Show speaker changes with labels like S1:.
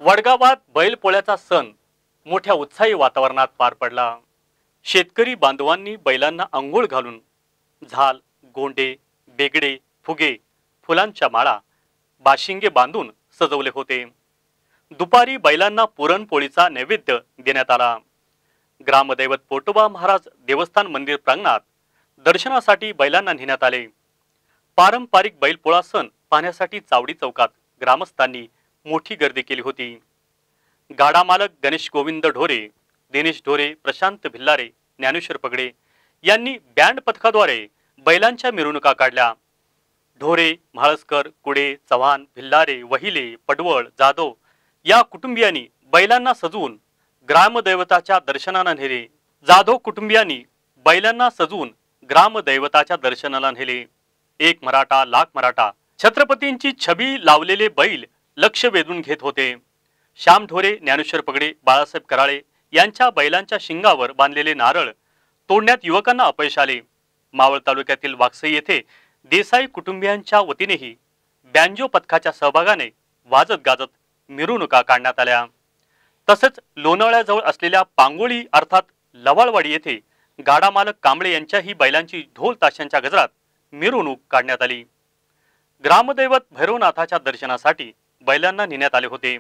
S1: वडगावात बैलपोळ्याचा सण मोठ्या उत्साही वातावरणात पार पडला। शेतकरी बांधवांनी बैलांना अंघोळ घालून झाल, गोंडे, बेगडे, फुगे, फुलांच्या माळा, बाशिंगे बांधून सजवले होते। दुपारी बैलांना पुरणपोळीचा नैवेद्य देण्यात आला। ग्रामदैवत पोटोबा महाराज देवस्थान मंदिर प्रांगणात दर्शनासाठी बैलांना नेण्यात आले। पारंपरिक बैलपोळा सण पाहण्यासाठी चावडी चौकात ग्रामस्थांनी मोठी गर्दी केली होती। गाडा मालक गणेश गोविंद ढोरे, दिनेश ढोरे, प्रशांत भिल्लारे, ज्ञानेश्वर पगडे यांनी बँड पथकाद्वारे बैलांच्या मिरवणुका काढल्या। ढोरे, म्हाळसकर, कुडे, चव्हाण, भिल्लारे, वहिले, पडवळ, जाधव या कुटुंबियांनी बैलांना सजवून ग्रामदैवताच्या दर्शनाला नेले। जाधव कुटुंबियांनी बैलांना सजवून ग्रामदैवताच्या दर्शनाला नेले। एक मराठा लाख मराठा छत्रपतींची छबी लावलेले बैल लक्ष वेधून घेत होते। श्याम ढोरे, ज्ञानेश्वर पगडे, बाळासाहेब कराळे यांच्या बैलांच्या शिंगावर बांधलेले नारळ तोडण्यात युवकांना अपयश आले। मावळ तालुक्यातील वाकसई येथे देसाई कुटुंबियांच्या वतीनेही बँजो पथकाच्या सहभागाने वाजत गाजत मिरवणुका काढण्यात आल्या। तसेच लोणावळ्याजवळ असलेल्या पांगोळी अर्थात लवाळवाडी येथे गाडा मालक कांबळे यांच्याही बैलांची ढोल ताशांच्या गजरात मिरवणूक काढण्यात आली। ग्रामदैवत भैरवनाथाच्या दर्शनासाठी बैलांना नेण्यात आले होते।